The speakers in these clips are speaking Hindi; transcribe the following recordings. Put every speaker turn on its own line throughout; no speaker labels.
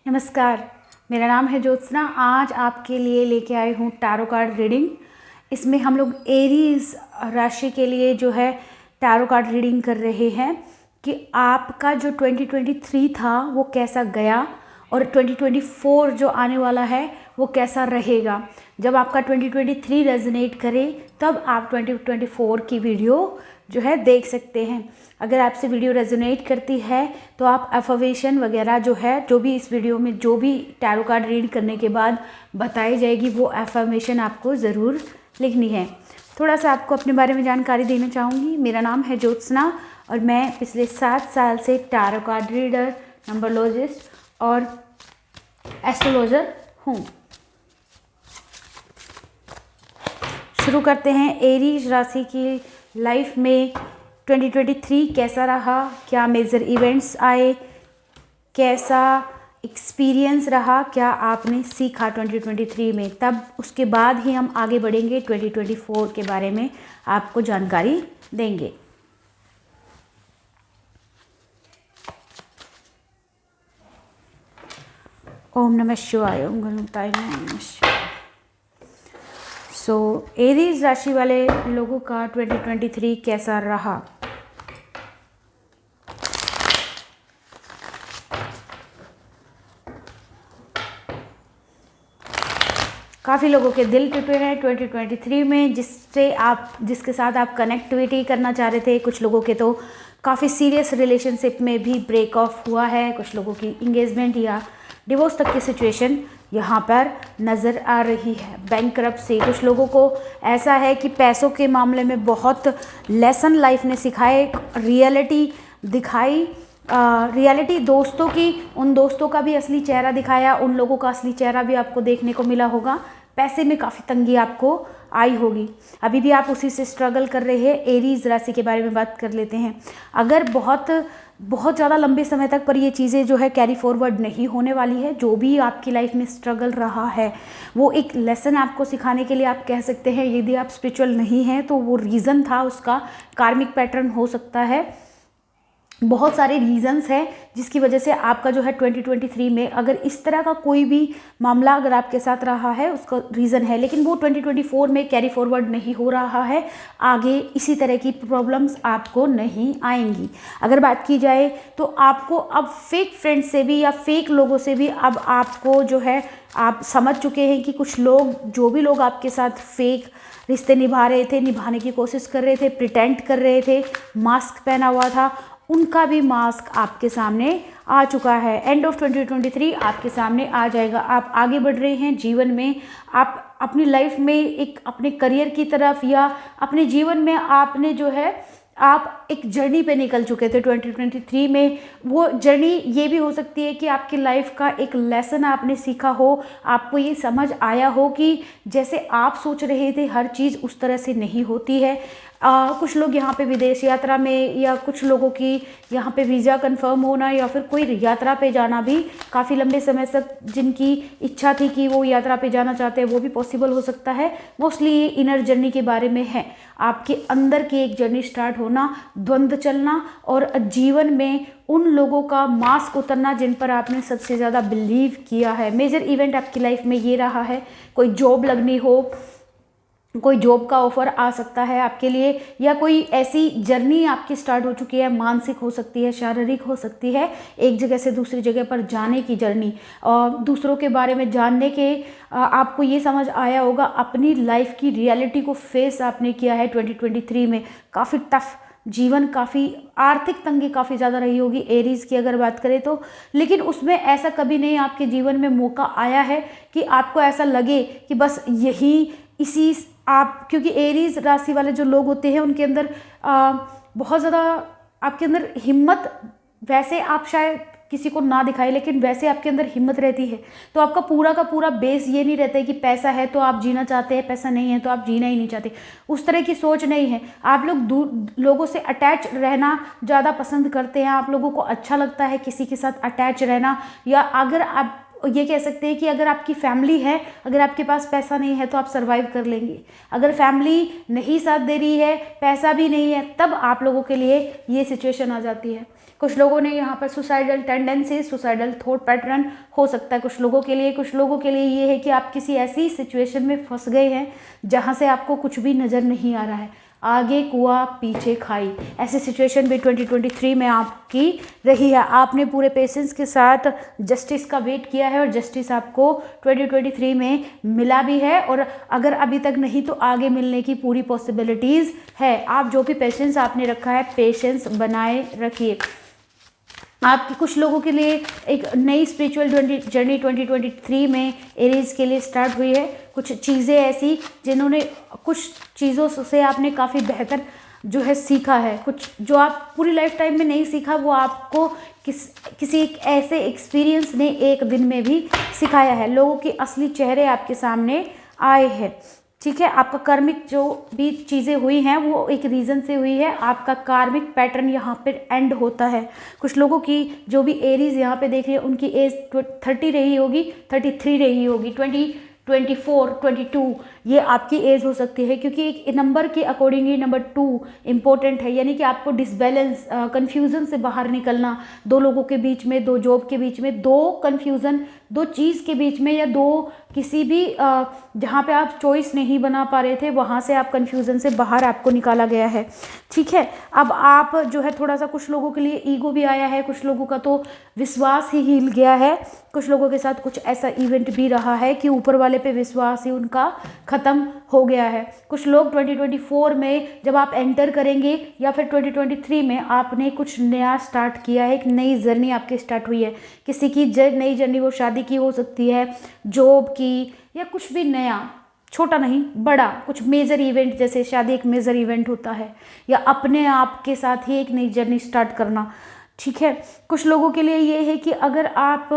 नमस्कार, मेरा नाम है ज्योत्सना। आज आपके लिए लेके आई हूँ टैरो कार्ड रीडिंग। इसमें हम लोग एरीज राशि के लिए जो है टैरो कार्ड रीडिंग कर रहे हैं कि आपका जो 2023 था वो कैसा गया और 2024 जो आने वाला है वो कैसा रहेगा। जब आपका 2023 रेजोनेट करे तब आप 2024 की वीडियो जो है देख सकते हैं। अगर आपसे वीडियो रेजोनेट करती है तो आप अफर्मेशन वगैरह जो है, जो भी इस वीडियो में जो भी टैरो कार्ड रीड करने के बाद बताई जाएगी वो अफर्मेशन आपको ज़रूर लिखनी है। थोड़ा सा आपको अपने बारे में जानकारी देना चाहूँगी। मेरा नाम है ज्योत्सना और मैं पिछले 7 साल से टैरो कार्ड रीडर, नंबरलॉजिस्ट और एस्ट्रोलॉजर हूँ। शुरू करते हैं। एरीज राशि की लाइफ में 2023 कैसा रहा, क्या मेजर इवेंट्स आए, कैसा एक्सपीरियंस रहा, क्या आपने सीखा 2023 में, तब उसके बाद ही हम आगे बढ़ेंगे 2024 के बारे में आपको जानकारी देंगे। ओम नमः शिवाय, ओम गणपताय नमः शिवाय। एरीज राशि वाले लोगों का 2023 कैसा रहा। काफ़ी लोगों के दिल टूटे हैं 2023 में, जिसके साथ आप कनेक्टिविटी करना चाह रहे थे। कुछ लोगों के तो काफ़ी सीरियस रिलेशनशिप में भी ब्रेक ऑफ हुआ है। कुछ लोगों की इंगेजमेंट या डिवोर्स तक की सिचुएशन यहाँ पर नज़र आ रही है। बैंकरप्सी, कुछ लोगों को ऐसा है कि पैसों के मामले में बहुत लेसन लाइफ ने सिखाए, रियलिटी दिखाई। रियलिटी दोस्तों की, उन दोस्तों का भी असली चेहरा दिखाया, उन लोगों का असली चेहरा भी आपको देखने को मिला होगा। पैसे में काफ़ी तंगी आपको आई होगी। अभी भी आप उसी से स्ट्रगल कर रहे हैं। एरीज राशि के बारे में बात कर लेते हैं। अगर बहुत ज़्यादा लंबे समय तक पर ये चीज़ें जो है कैरी फॉरवर्ड नहीं होने वाली है। जो भी आपकी लाइफ में स्ट्रगल रहा है वो एक लेसन आपको सिखाने के लिए आप कह सकते हैं। यदि आप स्पिरिचुअल नहीं हैं तो वो रीज़न था, उसका कार्मिक पैटर्न हो सकता है। बहुत सारे रीजंस हैं जिसकी वजह से आपका जो है 2023 में अगर इस तरह का कोई भी मामला अगर आपके साथ रहा है उसका रीज़न है, लेकिन वो 2024 में कैरी फॉरवर्ड नहीं हो रहा है। आगे इसी तरह की प्रॉब्लम्स आपको नहीं आएंगी। अगर बात की जाए तो आपको अब फेक फ्रेंड्स से भी या फेक लोगों से भी अब आपको जो है आप समझ चुके हैं कि कुछ लोग, जो भी लोग आपके साथ फेक रिश्ते निभा रहे थे, निभाने की कोशिश कर रहे थे, प्रिटेंड कर रहे थे, मास्क पहना हुआ था, उनका भी मास्क आपके सामने आ चुका है। एंड ऑफ 2023 आपके सामने आ जाएगा। आप आगे बढ़ रहे हैं जीवन में। आप अपनी लाइफ में एक अपने करियर की तरफ या अपने जीवन में आपने जो है आप एक जर्नी पे निकल चुके थे 2023 में। वो जर्नी ये भी हो सकती है कि आपकी लाइफ का एक लेसन आपने सीखा हो, आपको ये समझ आया हो कि जैसे आप सोच रहे थे हर चीज़ उस तरह से नहीं होती है। कुछ लोग यहाँ पे विदेश यात्रा में, या कुछ लोगों की यहाँ पे वीज़ा कंफर्म होना या फिर कोई यात्रा पे जाना भी काफ़ी लंबे समय तक जिनकी इच्छा थी कि वो यात्रा पे जाना चाहते हैं वो भी पॉसिबल हो सकता है। मोस्टली ये इनर जर्नी के बारे में है। आपके अंदर की एक जर्नी स्टार्ट होना, द्वंद्व चलना और जीवन में उन लोगों का मास्क उतरना जिन पर आपने सबसे ज़्यादा बिलीव किया है। मेजर इवेंट आपकी लाइफ में ये रहा है। कोई जॉब लगनी हो, कोई जॉब का ऑफर आ सकता है आपके लिए, या कोई ऐसी जर्नी आपकी स्टार्ट हो चुकी है। मानसिक हो सकती है, शारीरिक हो सकती है, एक जगह से दूसरी जगह पर जाने की जर्नी और दूसरों के बारे में जानने के आपको ये समझ आया होगा। अपनी लाइफ की रियलिटी को फेस आपने किया है 2023 में। काफ़ी टफ जीवन, काफ़ी आर्थिक तंगी काफ़ी ज़्यादा रही होगी एरीज की अगर बात करें तो, लेकिन उसमें ऐसा कभी नहीं आपके जीवन में मौका आया है कि आपको ऐसा लगे कि बस यही इसी आप, क्योंकि एरीज राशि वाले जो लोग होते हैं उनके अंदर बहुत ज़्यादा आपके अंदर हिम्मत, वैसे आप शायद किसी को ना दिखाए लेकिन वैसे आपके अंदर हिम्मत रहती है। तो आपका पूरा का पूरा बेस ये नहीं रहता है कि पैसा है तो आप जीना चाहते हैं, पैसा नहीं है तो आप जीना ही नहीं चाहते। उस तरह की सोच नहीं है। आप लोग लोगों से अटैच रहना ज़्यादा पसंद करते हैं। आप लोगों को अच्छा लगता है किसी के साथ अटैच रहना, या अगर आप ये कह सकते हैं कि अगर आपकी फैमिली है, अगर आपके पास पैसा नहीं है तो आप सरवाइव कर लेंगे। अगर फैमिली नहीं साथ दे रही है, पैसा भी नहीं है, तब आप लोगों के लिए ये सिचुएशन आ जाती है। कुछ लोगों ने यहाँ पर suicidal tendency, suicidal thought pattern हो सकता है कुछ लोगों के लिए। कुछ लोगों के लिए ये है कि आप किसी ऐसी सिचुएशन में फंस गए हैं जहाँ से आपको कुछ भी नज़र नहीं आ रहा है, आगे कुआं पीछे खाई, ऐसी सिचुएशन भी 2023 में आपकी रही है। आपने पूरे पेशेंस के साथ जस्टिस का वेट किया है और जस्टिस आपको 2023 में मिला भी है, और अगर अभी तक नहीं तो आगे मिलने की पूरी पॉसिबिलिटीज़ है। आप जो भी पेशेंस आपने रखा है, पेशेंस बनाए रखिए। आपके कुछ लोगों के लिए एक नई स्पिरिचुअल जर्नी 2023 में एरीज के लिए स्टार्ट हुई है। कुछ चीज़ें ऐसी जिन्होंने, कुछ चीज़ों से आपने काफ़ी बेहतर जो है सीखा है, कुछ जो आप पूरी लाइफ टाइम में नहीं सीखा वो आपको किसी एक ऐसे एक्सपीरियंस ने एक दिन में भी सिखाया है। लोगों के असली चेहरे आपके सामने आए हैं, ठीक है। आपका कार्मिक जो भी चीज़ें हुई हैं वो एक रीज़न से हुई है। आपका कार्मिक पैटर्न यहाँ पर एंड होता है। कुछ लोगों की जो भी एरीज यहाँ पे देख रही है उनकी एज 30 रही होगी, 33 रही होगी, 24, 22 ये आपकी एज हो सकती है, क्योंकि एक नंबर के अकॉर्डिंग ही नंबर 2 इम्पोर्टेंट है। यानी कि आपको डिसबैलेंस, कन्फ्यूज़न से बाहर निकलना, दो लोगों के बीच में, दो जॉब के बीच में, दो कन्फ्यूज़न, दो चीज़ के बीच में, या दो किसी भी जहाँ पे आप चॉइस नहीं बना पा रहे थे वहाँ से आप कन्फ्यूज़न से बाहर आपको निकाला गया है, ठीक है। अब आप जो है थोड़ा सा, कुछ लोगों के लिए ईगो भी आया है, कुछ लोगों का तो विश्वास ही हिल गया है। कुछ लोगों के साथ कुछ ऐसा इवेंट भी रहा है कि ऊपर वाले पे विश्वास ही उनका ख़त्म हो गया है। कुछ लोग 2024 में जब आप एंटर करेंगे या फिर 2023 में आपने कुछ नया स्टार्ट किया है, एक नई जर्नी आपकी स्टार्ट हुई है। किसी की नई जर्नी वो शादी की हो सकती है, जॉब की, या कुछ भी नया, छोटा नहीं बड़ा, कुछ मेजर इवेंट, जैसे शादी एक मेजर इवेंट होता है, या अपने आप के साथ ही एक नई जर्नी स्टार्ट करना, ठीक है। कुछ लोगों के लिए ये है कि अगर आप,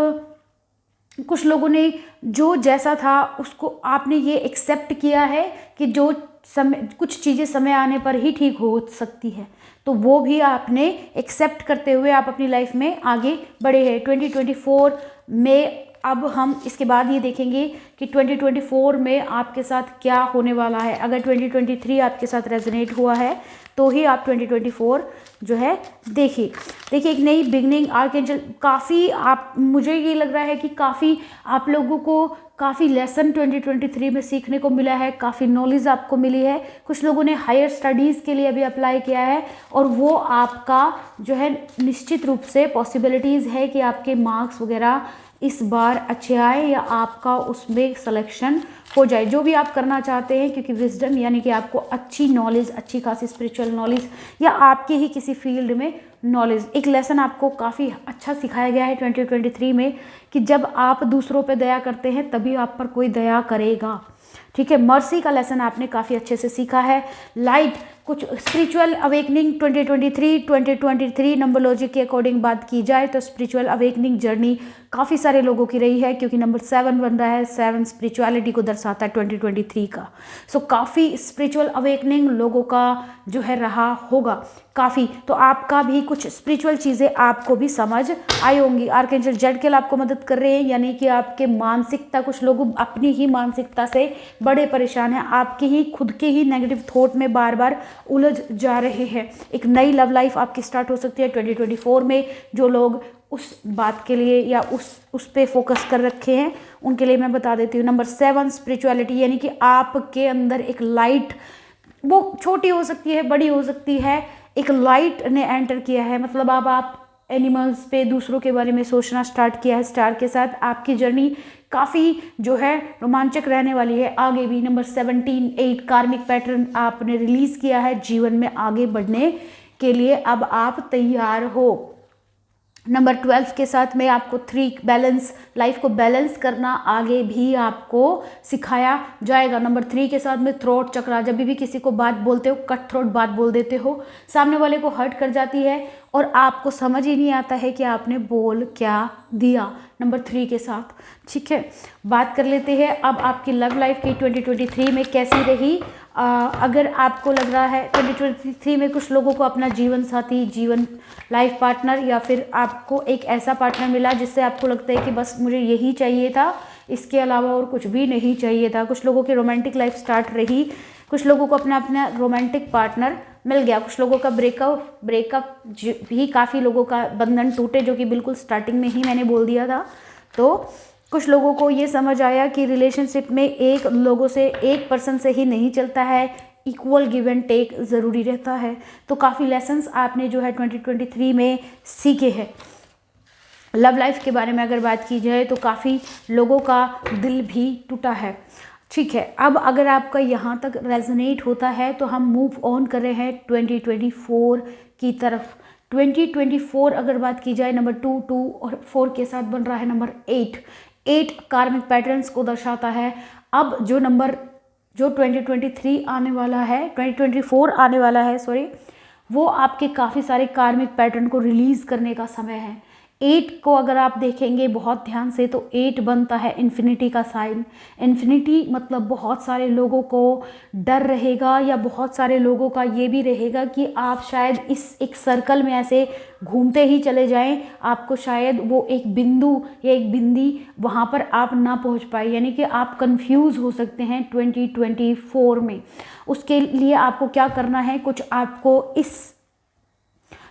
कुछ लोगों ने जो जैसा था उसको आपने ये एक्सेप्ट किया है कि जो समय, कुछ चीज़ें समय आने पर ही ठीक हो सकती है, तो वो भी आपने एक्सेप्ट करते हुए आप अपनी लाइफ में आगे बढ़े हैं। 2024 में अब हम इसके बाद ये देखेंगे कि 2024 में आपके साथ क्या होने वाला है। अगर 2023 आपके साथ रेजोनेट हुआ है तो ही आप 2024 जो है देखिए एक नई बिगनिंग, आर्कएंजल काफ़ी, आप, मुझे ये लग रहा है कि काफ़ी आप लोगों को काफ़ी लेसन 2023 में सीखने को मिला है, काफ़ी नॉलेज आपको मिली है। कुछ लोगों ने हायर स्टडीज़ के लिए अभी अप्लाई किया है और वो आपका जो है निश्चित रूप से पॉसिबिलिटीज़ है कि आपके मार्क्स वगैरह इस बार अच्छे आए या आपका उसमें सिलेक्शन हो जाए, जो भी आप करना चाहते हैं, क्योंकि विजडम यानी कि आपको अच्छी नॉलेज, अच्छी खासी स्पिरिचुअल नॉलेज या आपके ही किसी फील्ड में नॉलेज, एक लेसन आपको काफ़ी अच्छा सिखाया गया है 2023 में कि जब आप दूसरों पे दया करते हैं तभी आप पर कोई दया करेगा, ठीक है। मर्सी का लेसन आपने काफ़ी अच्छे से सीखा है। लाइट, कुछ स्पिरिचुअल अवेकनिंग 2023 नंबरोलॉजी के अकॉर्डिंग बात की जाए तो स्पिरिचुअल अवेकनिंग जर्नी काफ़ी सारे लोगों की रही है, क्योंकि नंबर 7 बन रहा है, 7 स्पिरिचुअलिटी को दर्शाता है 2023 का। सो काफ़ी स्पिरिचुअल अवेकनिंग लोगों का जो है रहा होगा काफ़ी, तो आपका भी कुछ स्पिरिचुअल चीज़ें आपको भी समझ आई होंगी। आर्कएंजल जेडकेल आपको मदद कर रहे हैं, यानी कि आपके मानसिकता, कुछ लोग अपनी ही मानसिकता से बड़े परेशान हैं, आपके ही खुद के ही नेगेटिव थॉट में बार बार उलझ जा रहे हैं। एक नई लव लाइफ आपकी स्टार्ट हो सकती है 2024 में। जो लोग उस बात के लिए या उस पे फोकस कर रखे हैं उनके लिए मैं बता देती हूँ। नंबर 7 स्पिरिचुअलिटी, यानी कि आपके अंदर एक लाइट, वो छोटी हो सकती है, बड़ी हो सकती है, एक लाइट ने एंटर किया है। मतलब अब आप एनिमल्स पे, दूसरों के बारे में सोचना स्टार्ट किया है स्टार के साथ। आपकी जर्नी काफ़ी जो है रोमांचक रहने वाली है आगे भी। नंबर 8 कार्मिक पैटर्न आपने रिलीज़ किया है, जीवन में आगे बढ़ने के लिए अब आप तैयार हो। नंबर 12 के साथ में आपको 3 बैलेंस, लाइफ को बैलेंस करना आगे भी आपको सिखाया जाएगा। नंबर 3 के साथ में थ्रोट चक्रा, जब भी किसी को बात बोलते हो कट थ्रोट बात बोल देते हो, सामने वाले को हर्ट कर जाती है और आपको समझ ही नहीं आता है कि आपने बोल क्या दिया। नंबर 3 के साथ, ठीक है। बात कर लेते हैं अब आपकी लव लाइफ की 2023 में कैसी रही। अगर आपको लग रहा है 2023 में कुछ लोगों को अपना जीवन साथी, जीवन लाइफ पार्टनर, या फिर आपको एक ऐसा पार्टनर मिला जिससे आपको लगता है कि बस मुझे यही चाहिए था, इसके अलावा और कुछ भी नहीं चाहिए था। कुछ लोगों की रोमांटिक लाइफ स्टार्ट रही, कुछ लोगों को अपना रोमांटिक पार्टनर मिल गया। कुछ लोगों का ब्रेकअप भी, काफ़ी लोगों का बंधन टूटे, जो कि बिल्कुल स्टार्टिंग में ही मैंने बोल दिया था। तो कुछ लोगों को ये समझ आया कि रिलेशनशिप में एक पर्सन से ही नहीं चलता है, इक्वल गिव एंड टेक ज़रूरी रहता है। तो काफ़ी लेसन्स आपने जो है 2023 में सीखे हैं। लव लाइफ के बारे में अगर बात की जाए तो काफ़ी लोगों का दिल भी टूटा है। ठीक है, अब अगर आपका यहाँ तक रेजोनेट होता है तो हम मूव ऑन कर रहे हैं 2024 की तरफ। 2024 अगर बात की जाए, नंबर 2 और 4 के साथ बन रहा है नंबर 8 कार्मिक पैटर्न्स को दर्शाता है। अब जो 2023 आने वाला है, 2024 आने वाला है सॉरी, वो आपके काफ़ी सारे कार्मिक पैटर्न को रिलीज़ करने का समय है। 8 को अगर आप देखेंगे बहुत ध्यान से तो 8 बनता है इन्फिनिटी का साइन। इन्फिनिटी मतलब बहुत सारे लोगों को डर रहेगा, या बहुत सारे लोगों का ये भी रहेगा कि आप शायद इस एक सर्कल में ऐसे घूमते ही चले जाएं, आपको शायद वो एक बिंदु या एक बिंदी वहाँ पर आप ना पहुँच पाए, यानी कि आप कंफ्यूज हो सकते हैं 2024 में। उसके लिए आपको क्या करना है, कुछ आपको इस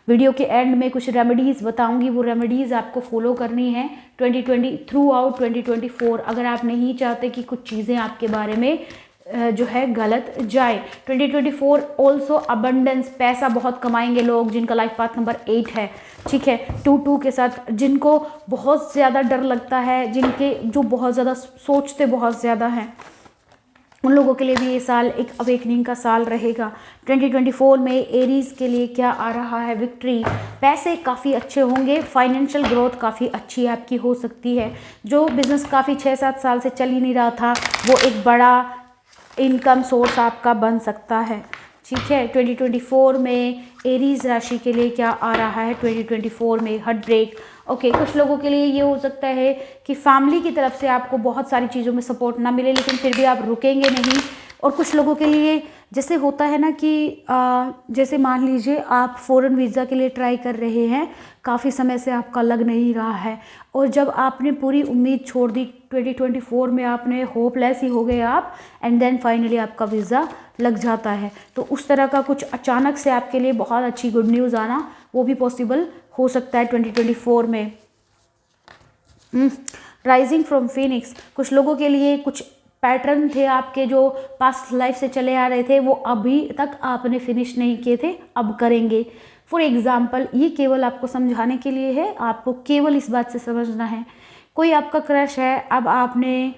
वीडियो के एंड में कुछ रेमेडीज़ बताऊंगी, वो रेमेडीज़ आपको फॉलो करनी है 2020 थ्रू आउट 2024, अगर आप नहीं चाहते कि कुछ चीज़ें आपके बारे में जो है गलत जाए। 2024 ऑल्सो अबंडेंस, पैसा बहुत कमाएंगे लोग जिनका लाइफ पाथ नंबर 8 है। ठीक है, 2 के साथ जिनको बहुत ज़्यादा डर लगता है, जो बहुत ज़्यादा सोचते बहुत ज़्यादा हैं, उन लोगों के लिए भी ये साल एक अवेकनिंग का साल रहेगा। 2024 में एरीज के लिए क्या आ रहा है, विक्ट्री, पैसे काफ़ी अच्छे होंगे, फाइनेंशियल ग्रोथ काफ़ी अच्छी आपकी हो सकती है। जो बिज़नेस काफ़ी 6-7 साल से चल ही नहीं रहा था, वो एक बड़ा इनकम सोर्स आपका बन सकता है। ठीक है, 2024 में एरीज राशि के लिए क्या आ रहा है, 2024 में हार्ट ब्रेक। ओके, कुछ लोगों के लिए ये हो सकता है कि फैमिली की तरफ से आपको बहुत सारी चीज़ों में सपोर्ट ना मिले, लेकिन फिर भी आप रुकेंगे नहीं। और कुछ लोगों के लिए जैसे होता है ना कि जैसे मान लीजिए आप फॉरेन वीज़ा के लिए ट्राई कर रहे हैं, काफ़ी समय से आपका लग नहीं रहा है, और जब आपने पूरी उम्मीद छोड़ दी 2024 में, आपने होपलेस ही हो गए आप, एंड देन फाइनली आपका वीज़ा लग जाता है। तो उस तरह का कुछ अचानक से आपके लिए बहुत अच्छी गुड न्यूज़ आना, वो भी पॉसिबल हो सकता है 2024 में। राइजिंग फ्रॉम फिनिक्स, कुछ लोगों के लिए कुछ पैटर्न थे आपके जो पास्ट लाइफ से चले आ रहे थे, वो अभी तक आपने फिनिश नहीं किए थे, अब करेंगे। फॉर एग्जाम्पल, ये केवल आपको समझाने के लिए है, आपको केवल इस बात से समझना है, कोई आपका क्रश है, अब आपने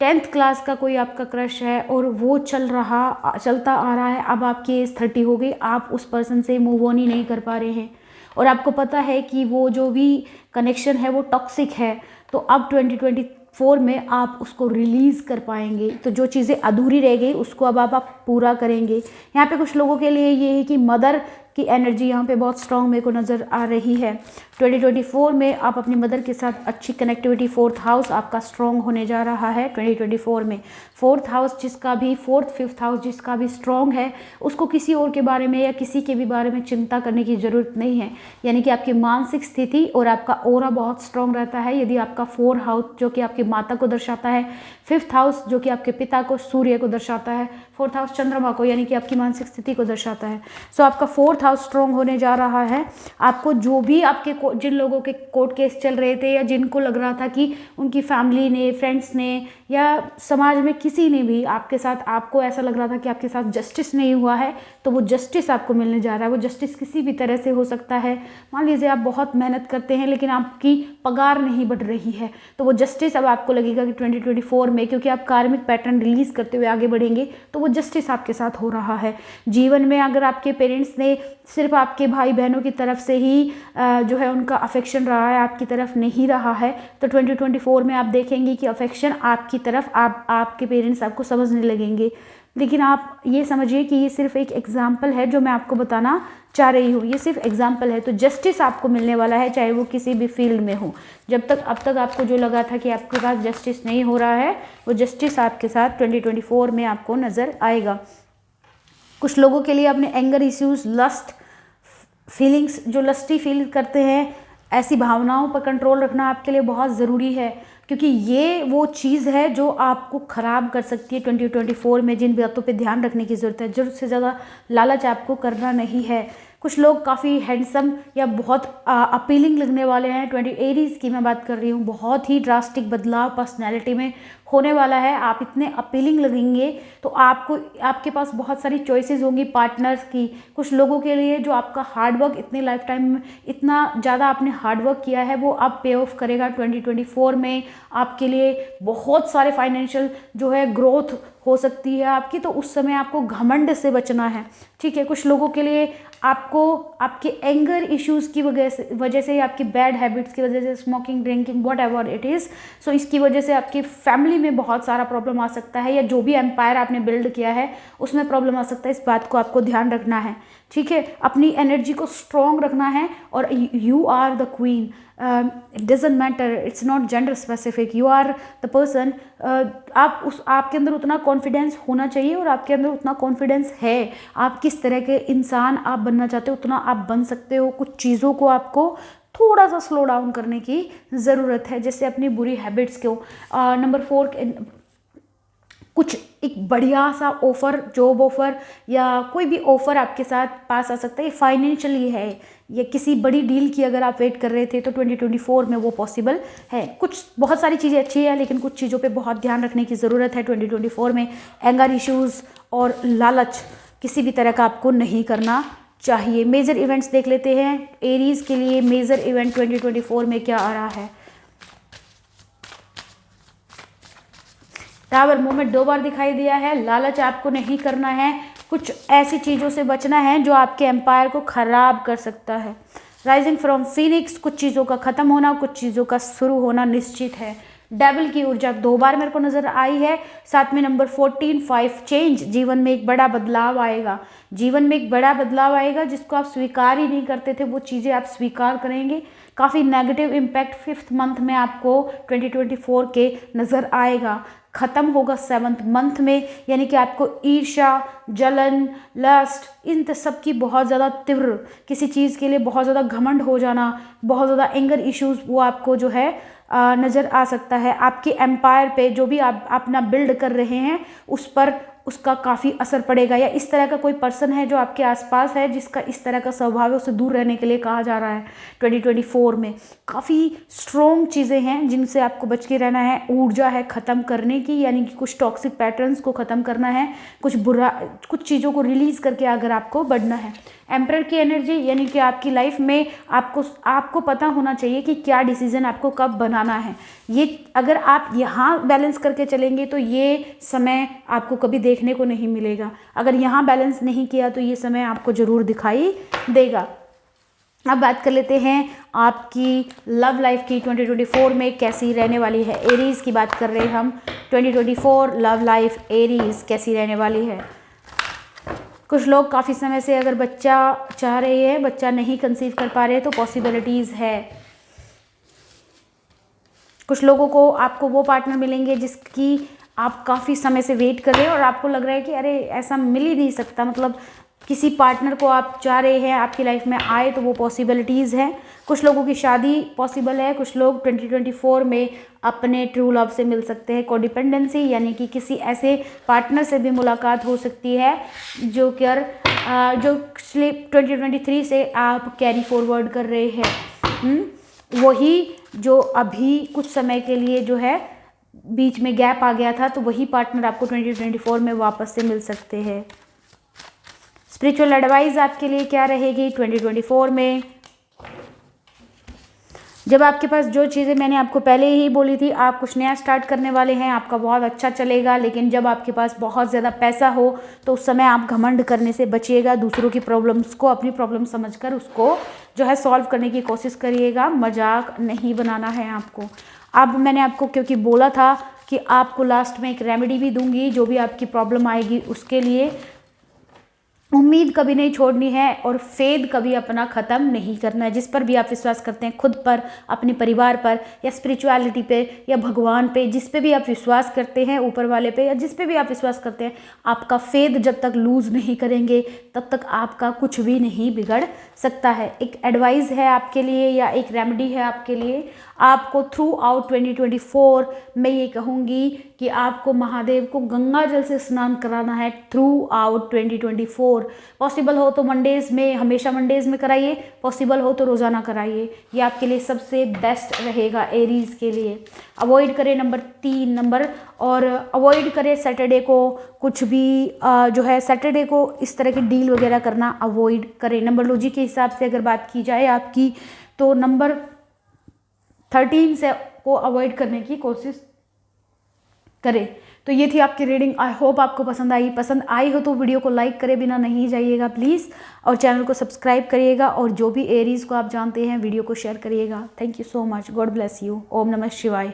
10th क्लास का कोई आपका क्रश है और वो चलता आ रहा है, अब आपकी एज 30 हो गई, आप उस पर्सन से मूव ऑन ही नहीं कर पा रहे हैं, और आपको पता है कि वो जो भी कनेक्शन है वो टॉक्सिक है। तो अब 2024 में आप उसको रिलीज़ कर पाएंगे। तो जो चीज़ें अधूरी रह गई उसको अब आप पूरा करेंगे। यहाँ पे कुछ लोगों के लिए ये है कि मदर की एनर्जी यहाँ पे बहुत स्ट्रांग मेरे को नज़र आ रही है। 2024 में आप अपनी मदर के साथ अच्छी कनेक्टिविटी, 4th हाउस आपका स्ट्रांग होने जा रहा है 2024 में। 4th हाउस जिसका भी, 4th 5th हाउस जिसका भी स्ट्रांग है, उसको किसी और के बारे में या किसी के भी बारे में चिंता करने की ज़रूरत नहीं है। यानी कि आपकी मानसिक स्थिति और आपका ऑरा बहुत स्ट्रांग रहता है यदि आपका 4th हाउस जो कि आपकी माता को दर्शाता है, 5th हाउस जो कि आपके पिता को, सूर्य को दर्शाता है, 4th हाउस चंद्रमा को, यानी कि आपकी मानसिक स्थिति को दर्शाता है। सो आपका 4th हाउस स्ट्रांग होने जा रहा है। आपको जो भी आपके जिन लोगों के कोर्ट केस चल रहे थे, या जिनको लग रहा था कि उनकी फैमिली ने, फ्रेंड्स ने या समाज में किसी ने भी आपके साथ, आपको ऐसा लग रहा था कि आपके साथ जस्टिस नहीं हुआ है, तो वो जस्टिस आपको मिलने जा रहा है। वो जस्टिस किसी भी तरह से हो सकता है। मान लीजिए आप बहुत मेहनत करते हैं लेकिन आपकी पगार नहीं बढ़ रही है, तो वो जस्टिस अब आपको लगेगा कि 2024 में, क्योंकि आप कार्मिक पैटर्न रिलीज करते हुए आगे बढ़ेंगे, तो वो जस्टिस आपके साथ हो रहा है। जीवन में अगर आपके पेरेंट्स ने सिर्फ आपके भाई बहनों की तरफ से ही जो है उनका अफेक्शन रहा है, आपकी तरफ नहीं रहा है, तो 2024 में आप देखेंगे कि अफेक्शन आपकी तरफ, आपके पेरेंट्स आपको समझने लगेंगे। लेकिन आप ये समझिए कि ये सिर्फ एक एग्जाम्पल है जो मैं आपको बताना चाह रही हूँ, ये सिर्फ एग्जाम्पल है। तो जस्टिस आपको मिलने वाला है, चाहे वो किसी भी फील्ड में हो। अब तक आपको जो लगा था कि आपके पास जस्टिस नहीं हो रहा है, वो जस्टिस आपके साथ 2024 में आपको नज़र आएगा। कुछ लोगों के लिए अपने एंगर इश्यूज, लस्ट फीलिंग्स, जो लस्टी फील करते हैं, ऐसी भावनाओं पर कंट्रोल रखना आपके लिए बहुत ज़रूरी है, क्योंकि ये वो चीज़ है जो आपको ख़राब कर सकती है 2024 में। जिन बातों पे ध्यान रखने की ज़रूरत है, ज़रूरत से ज़्यादा लालच आपको करना नहीं है। कुछ लोग काफ़ी हैंडसम या बहुत अपीलिंग लगने वाले हैं। 20 एरीज़ की मैं बात कर रही हूँ। बहुत ही ड्रास्टिक बदलाव पर्सनैलिटी में होने वाला है। आप इतने अपीलिंग लगेंगे तो आपके पास बहुत सारी चॉइसेस होंगी पार्टनर्स की। कुछ लोगों के लिए जो आपका हार्डवर्क इतने लाइफ टाइम में इतना ज़्यादा आपने हार्डवर्क किया है वो अब पे ऑफ करेगा 2024 में। आपके लिए बहुत सारे फाइनेंशियल जो है ग्रोथ हो सकती है आपकी, तो उस समय आपको घमंड से बचना है, ठीक है। कुछ लोगों के लिए आपको आपके एंगर इश्यूज़ की वजह से आपकी बैड हैबिट्स की वजह से, smoking, drinking, whatever it is, so इसकी वजह से आपकी फैमिली में बहुत सारा प्रॉब्लम आ सकता है, या जो भी एम्पायर आपने बिल्ड किया है उसमें प्रॉब्लम आ सकता है। इस बात को आपको ध्यान रखना है, ठीक है। अपनी एनर्जी को स्ट्रॉन्ग रखना है। और you are the queen, it doesn't matter, it's not gender specific, you are the person. आपके अंदर उतना कॉन्फिडेंस होना चाहिए और आपके अंदर उतना कॉन्फिडेंस है। आप किस तरह के इंसान आप बनना चाहते हो उतना आप बन सकते हो। कुछ चीज़ों को आपको थोड़ा सा स्लो डाउन करने की ज़रूरत है, जैसे अपनी बुरी हैबिट्स को। नंबर 4, कुछ एक बढ़िया सा ऑफ़र, जॉब ऑफ़र या कोई भी ऑफ़र आपके साथ पास आ सकता है। फाइनेंशियली है या किसी बड़ी डील की अगर आप वेट कर रहे थे तो 2024 में वो पॉसिबल है। कुछ बहुत सारी चीज़ें अच्छी है, लेकिन कुछ चीज़ों पे बहुत ध्यान रखने की ज़रूरत है 2024 में। एंगर इश्यूज़ और लालच किसी भी तरह का आपको नहीं करना चाहिए। मेजर इवेंट्स देख लेते हैं एरीज़ के लिए। मेजर इवेंट 2024 में क्या आ रहा है? टावर मूवमेंट 2 बार दिखाई दिया है। लालच आपको नहीं करना है। कुछ ऐसी चीज़ों से बचना है जो आपके एम्पायर को ख़राब कर सकता है। राइजिंग फ्रॉम फिनिक्स, कुछ चीज़ों का ख़त्म होना, कुछ चीज़ों का शुरू होना निश्चित है। डेविल की ऊर्जा 2 बार मेरे को नज़र आई है। साथ में नंबर 14, 5 चेंज, जीवन में एक बड़ा बदलाव आएगा। जीवन में एक बड़ा बदलाव आएगा जिसको आप स्वीकार ही नहीं करते थे, वो चीज़ें आप स्वीकार करेंगे। काफ़ी नेगेटिव इम्पैक्ट 5th मंथ में आपको 2024 के नज़र आएगा। ख़त्म होगा 7th मंथ में, यानी कि आपको ईर्ष्या, जलन, लस्ट, इन सब की बहुत ज़्यादा तीव्र, किसी चीज़ के लिए बहुत ज़्यादा घमंड हो जाना, बहुत ज़्यादा एंगर इश्यूज़ वो आपको जो है नज़र आ सकता है। आपके एम्पायर पे जो भी आप अपना बिल्ड कर रहे हैं उस पर उसका काफ़ी असर पड़ेगा। या इस तरह का कोई पर्सन है जो आपके आसपास है जिसका इस तरह का स्वभाव है, उससे दूर रहने के लिए कहा जा रहा है 2024 में। काफ़ी स्ट्रॉन्ग चीज़ें हैं जिनसे आपको बच के रहना है। ऊर्जा है ख़त्म करने की, यानी कि कुछ टॉक्सिक पैटर्न्स को ख़त्म करना है, कुछ चीज़ों को रिलीज़ करके अगर आपको बढ़ना है। एम्परर की एनर्जी, यानी कि आपकी लाइफ में आपको पता होना चाहिए कि क्या डिसीजन आपको कब बनाना है। ये अगर आप यहाँ बैलेंस करके चलेंगे तो ये समय आपको कभी देखने को नहीं मिलेगा। अगर यहाँ बैलेंस नहीं किया तो ये समय आपको ज़रूर दिखाई देगा। अब बात कर लेते हैं आपकी लव लाइफ की 2024 में कैसी रहने वाली है। एरीज़ की बात कर रहे हैं हम। 2024 लव लाइफ एरीज़ कैसी रहने वाली है। कुछ लोग काफ़ी समय से अगर बच्चा चाह रहे हैं, बच्चा नहीं कंसीव कर पा रहे तो पॉसिबिलिटीज़ है। कुछ लोगों को आपको वो पार्टनर मिलेंगे जिसकी आप काफ़ी समय से वेट कर रहे हैं और आपको लग रहा है कि अरे ऐसा मिल ही नहीं सकता, मतलब किसी पार्टनर को आप चाह रहे हैं आपकी लाइफ में आए, तो वो पॉसिबिलिटीज़ हैं। कुछ लोगों की शादी पॉसिबल है। कुछ लोग 2024 में अपने ट्रू लव से मिल सकते हैं। कोडिपेंडेंसी, यानी कि किसी ऐसे पार्टनर से भी मुलाकात हो सकती है जो 2023 से आप कैरी फॉरवर्ड कर रहे हैं। वही जो अभी कुछ समय के लिए जो है बीच में गैप आ गया था, तो वही पार्टनर आपको 2024 में वापस से मिल सकते हैं। स्पिरिचुअल एडवाइस आपके लिए क्या रहेगी 2024 में? जब आपके पास जो चीज़ें मैंने आपको पहले ही बोली थी, आप कुछ नया स्टार्ट करने वाले हैं, आपका बहुत अच्छा चलेगा। लेकिन जब आपके पास बहुत ज़्यादा पैसा हो तो उस समय आप घमंड करने से बचिएगा। दूसरों की प्रॉब्लम्स को अपनी प्रॉब्लम समझकर उसको जो है सॉल्व करने की कोशिश करिएगा। मजाक नहीं बनाना है आपको। अब मैंने आपको क्योंकि बोला था कि आपको लास्ट में एक रेमेडी भी दूंगी, जो भी आपकी प्रॉब्लम आएगी उसके लिए उम्मीद कभी नहीं छोड़नी है और फेद कभी अपना ख़त्म नहीं करना है। जिस पर भी आप विश्वास करते हैं, खुद पर, अपने परिवार पर, या स्पिरिचुअलिटी पे, या भगवान पे, जिस पे भी आप विश्वास करते हैं, ऊपर वाले पे, या जिस पे भी आप विश्वास करते हैं, आपका फेद जब तक लूज़ नहीं करेंगे तब तक आपका कुछ भी नहीं बिगड़ सकता है। एक एडवाइस है आपके लिए या एक रेमेडी है आपके लिए। आपको थ्रू आउट 2024 मैं ये कहूँगी कि आपको महादेव को गंगा जल से स्नान कराना है थ्रू आउट 2024। पॉसिबल हो तो मंडेज़ में, हमेशा मंडेज़ में कराइए, पॉसिबल हो तो रोज़ाना कराइए। ये आपके लिए सबसे बेस्ट रहेगा एरीज़ के लिए। अवॉइड करें नंबर 3 और अवॉइड करें सैटरडे को कुछ भी जो है सैटरडे को इस तरह की डील वगैरह करना अवॉइड करें। नंबरलॉजी के हिसाब से अगर बात की जाए आपकी, तो नंबर 13 से को अवॉइड करने की कोशिश करें। तो ये थी आपकी रीडिंग। आई होप आपको पसंद आई हो तो वीडियो को लाइक करे बिना नहीं जाइएगा प्लीज़, और चैनल को सब्सक्राइब करिएगा, और जो भी एरीज़ को आप जानते हैं वीडियो को शेयर करिएगा। Thank you so much. God bless you. ओम नमः शिवाय।